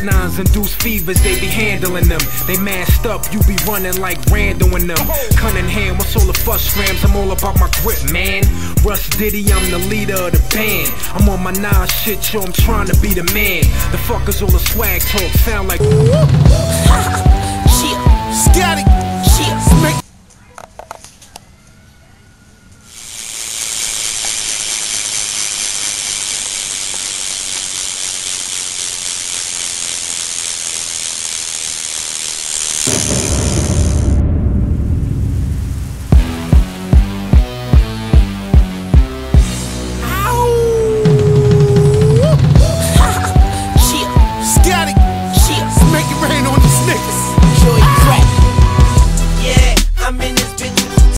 9s induce fevers, they be handling them. They masked up, you be running like Randall in them. Cunningham, what's all the fuss scrams? I'm all about my grip, man. Russ Diddy, I'm the leader of the band. I'm on my 9 shit, yo, I'm trying to be the man. The fuckers all the swag talk sound like Shit, Scotty.